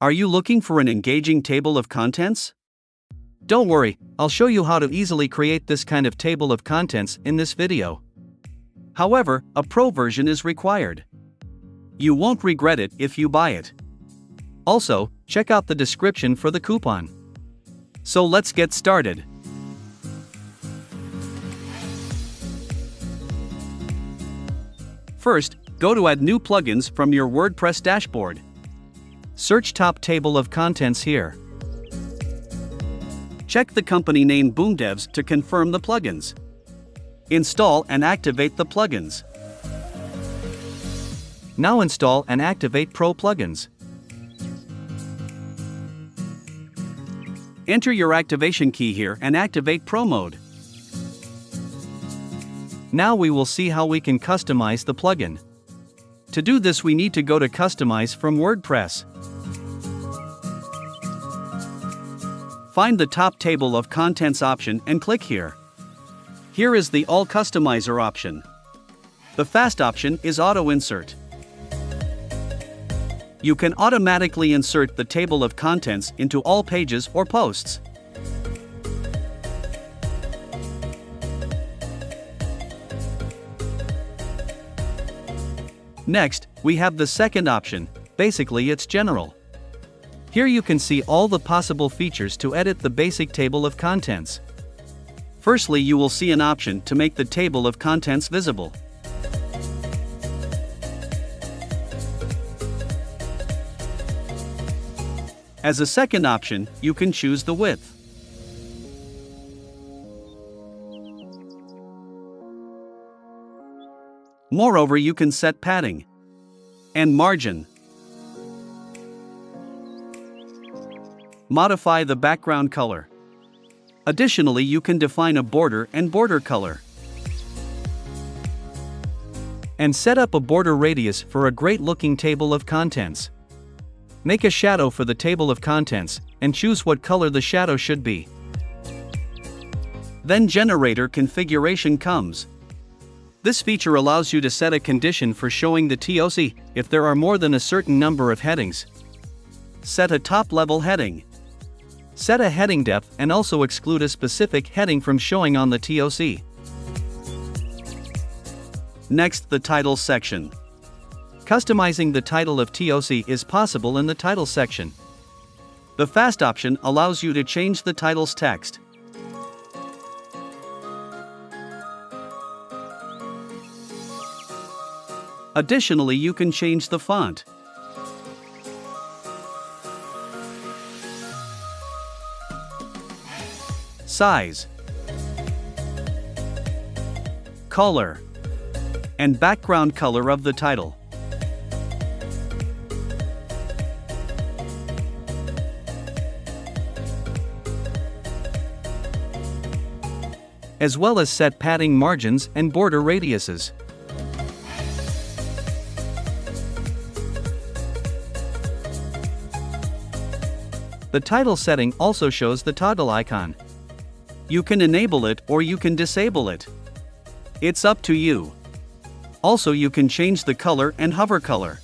Are you looking for an engaging table of contents? Don't worry, I'll show you how to easily create this kind of table of contents in this video. However, a pro version is required. You won't regret it if you buy it. Also, check out the description for the coupon. So let's get started. First, go to Add New Plugins from your WordPress dashboard. Search Top Table of Contents here. Check the company name BoomDevs to confirm the plugins. Install and activate the plugins. Now install and activate Pro plugins. Enter your activation key here and activate Pro mode. Now we will see how we can customize the plugin. To do this, we need to go to Customize from WordPress. Find the top table of contents option and click here. Here is the All Customizer option. The fast option is Auto Insert. You can automatically insert the table of contents into all pages or posts. Next, we have the second option. Basically, it's general. Here you can see all the possible features to edit the basic table of contents. Firstly, you will see an option to make the table of contents visible. As a second option, you can choose the width. Moreover, you can set padding and margin. Modify the background color. Additionally, you can define a border and border color. And set up a border radius for a great-looking table of contents. Make a shadow for the table of contents, and choose what color the shadow should be. Then generator configuration comes. This feature allows you to set a condition for showing the TOC if there are more than a certain number of headings. Set a top-level heading. Set a heading depth and also exclude a specific heading from showing on the TOC. Next, the title section. Customizing the title of TOC is possible in the title section. The fast option allows you to change the title's text. Additionally, you can change the font. Size, color, and background color of the title. As well as set padding margins and border radiuses. The title setting also shows the toggle icon. You can enable it or you can disable it. It's up to you. Also, you can change the color and hover color.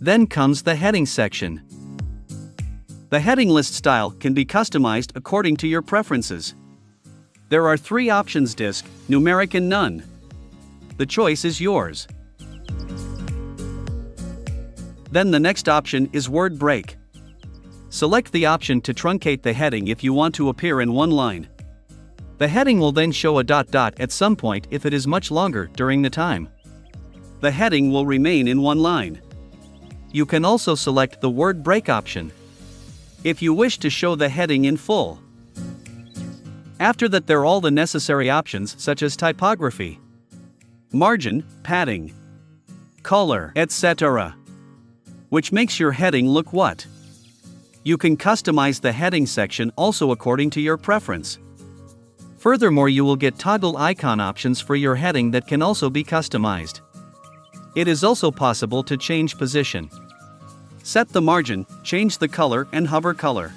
Then comes the heading section. The heading list style can be customized according to your preferences. There are 3 options: disc, numeric and none. The choice is yours. Then the next option is word break. Select the option to truncate the heading if you want to appear in one line. The heading will then show a dot at some point if it is much longer during the time. The heading will remain in one line. You can also select the word break option if you wish to show the heading in full. After that, there are all the necessary options such as typography, margin, padding, color, etc., which makes your heading look what? You can customize the heading section also according to your preference. Furthermore, you will get toggle icon options for your heading that can also be customized. It is also possible to change position. Set the margin, change the color and hover color.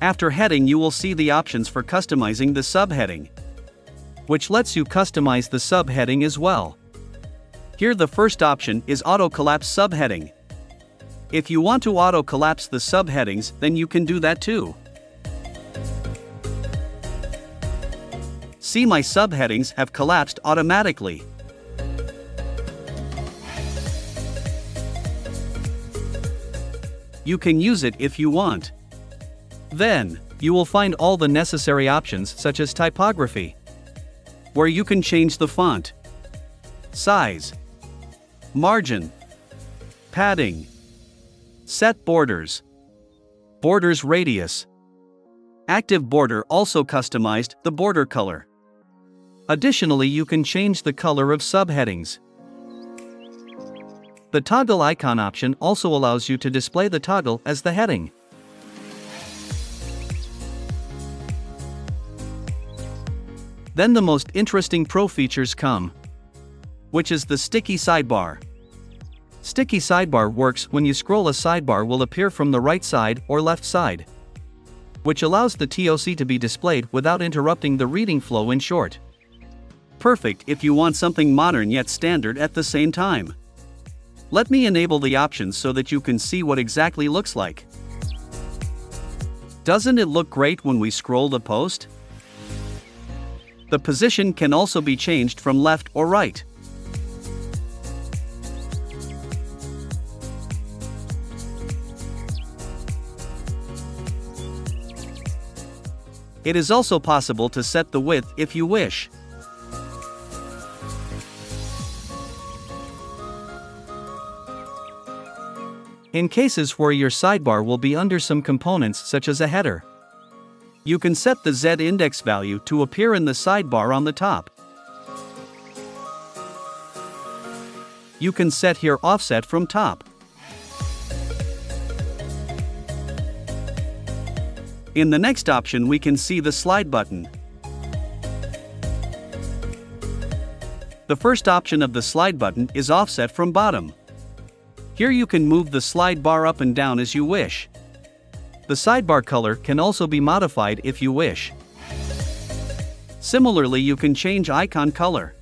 After heading, you will see the options for customizing the subheading, which lets you customize the subheading as well. Here the first option is Auto Collapse Subheading. If you want to auto collapse the subheadings, then you can do that too. See, my subheadings have collapsed automatically. You can use it if you want. Then, you will find all the necessary options such as typography, where you can change the font, size, margin, padding, set borders, borders radius. Active border also customized the border color. Additionally, you can change the color of subheadings. The toggle icon option also allows you to display the toggle as the heading. Then the most interesting pro features come, which is the sticky sidebar. Sticky sidebar works when you scroll. A sidebar will appear from the right side or left side, which allows the TOC to be displayed without interrupting the reading flow. In short, perfect if you want something modern yet standard at the same time. Let me enable the options so that you can see what exactly looks like. Doesn't it look great when we scroll the post? The position can also be changed from left or right. It is also possible to set the width if you wish. In cases where your sidebar will be under some components such as a header, you can set the Z index value to appear in the sidebar on the top. You can set here offset from top. In the next option we can see the slide button. The first option of the slide button is offset from bottom. Here you can move the slide bar up and down as you wish. The sidebar color can also be modified if you wish. Similarly, you can change icon color.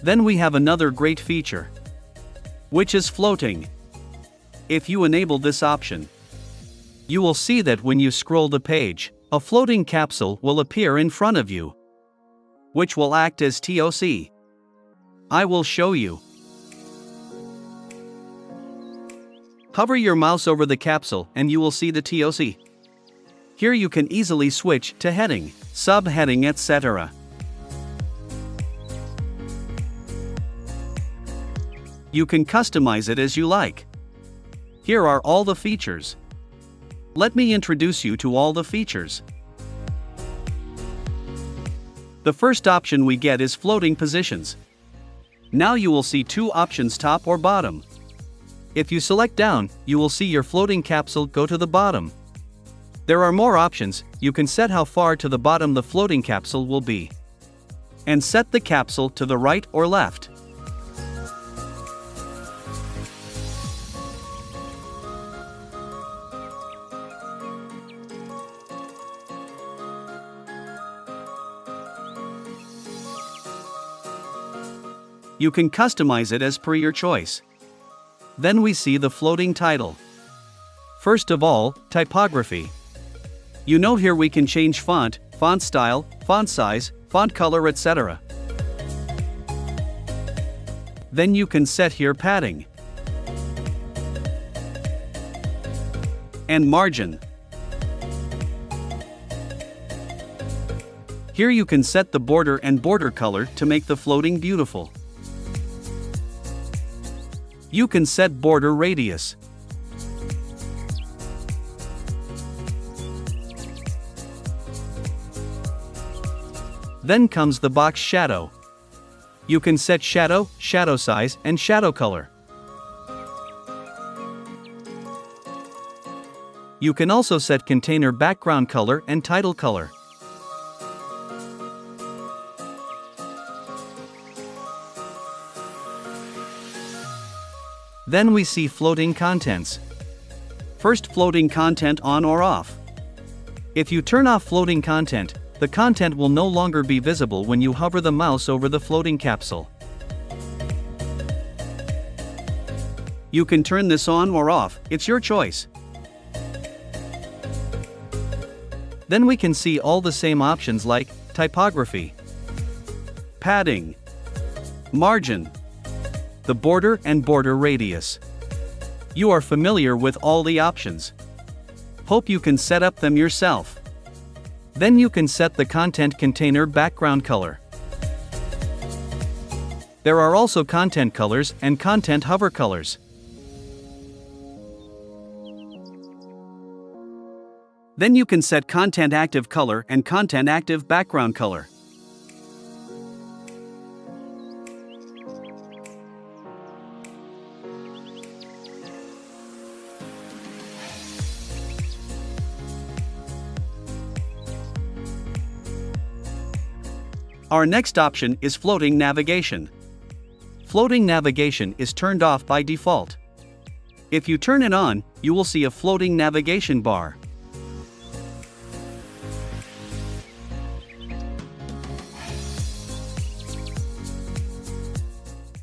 Then we have another great feature, which is floating. If you enable this option, you will see that when you scroll the page, a floating capsule will appear in front of you, which will act as TOC. I will show you. Hover your mouse over the capsule and you will see the TOC. Here you can easily switch to heading, subheading, etc. You can customize it as you like. Here are all the features. Let me introduce you to all the features. The first option we get is floating positions. Now you will see two options, top or bottom. If you select down, you will see your floating capsule go to the bottom. There are more options. You can set how far to the bottom the floating capsule will be, and set the capsule to the right or left. You can customize it as per your choice. Then we see the floating title. First of all, typography. You know, here we can change font style, font size, font color, etc. Then you can set here padding and margin. Here you can set the border and border color to make the floating beautiful. You can set border radius. Then comes the box shadow. You can set shadow, shadow size, and shadow color. You can also set container background color and title color. Then we see floating contents. First, floating content on or off. If you turn off floating content, the content will no longer be visible when you hover the mouse over the floating capsule. You can turn this on or off, it's your choice. Then we can see all the same options like typography, padding, margin, the border and border radius. You are familiar with all the options. Hope you can set up them yourself. Then you can set the content container background color. There are also content colors and content hover colors. Then you can set content active color and content active background color. Our next option is floating navigation. Floating navigation is turned off by default. If you turn it on, you will see a floating navigation bar.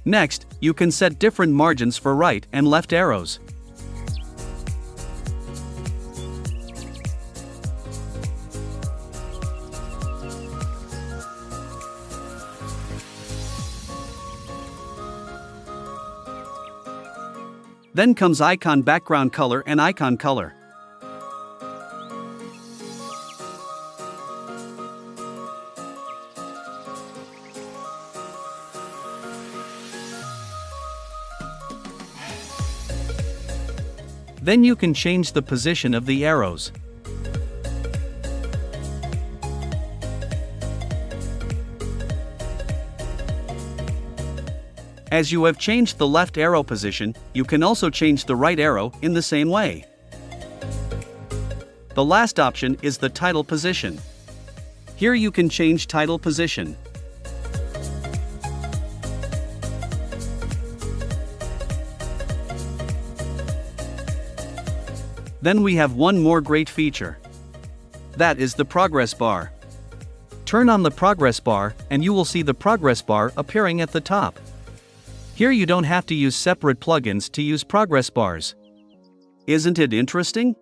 Next, you can set different margins for right and left arrows. Then comes icon background color and icon color. Then you can change the position of the arrows. As you have changed the left arrow position, you can also change the right arrow in the same way. The last option is the title position. Here you can change title position. Then we have one more great feature. That is the progress bar. Turn on the progress bar and you will see the progress bar appearing at the top. Here you don't have to use separate plugins to use progress bars. Isn't it interesting?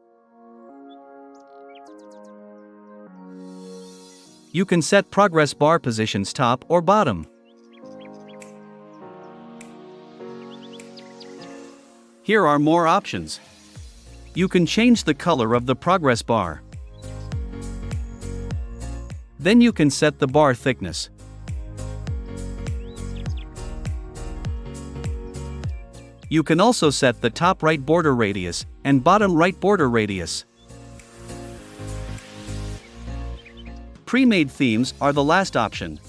You can set progress bar positions top or bottom. Here are more options. You can change the color of the progress bar. Then you can set the bar thickness. You can also set the top right border radius and bottom right border radius. Premade themes are the last option.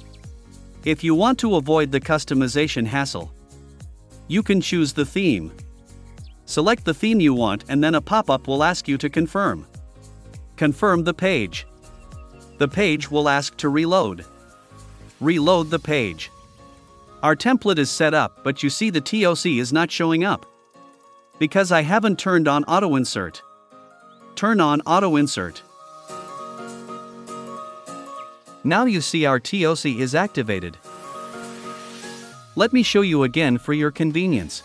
If you want to avoid the customization hassle, you can choose the theme. Select the theme you want and then a pop-up will ask you to confirm. Confirm the page. The page will ask to reload. Reload the page. Our template is set up, but you see the TOC is not showing up. Because I haven't turned on auto insert. Turn on auto insert. Now you see our TOC is activated. Let me show you again for your convenience.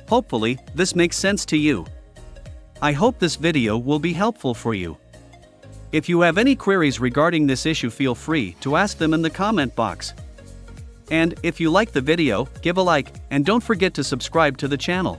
Hopefully, this makes sense to you. I hope this video will be helpful for you. If you have any queries regarding this issue, feel free to ask them in the comment box. And if you like the video, give a like, and don't forget to subscribe to the channel.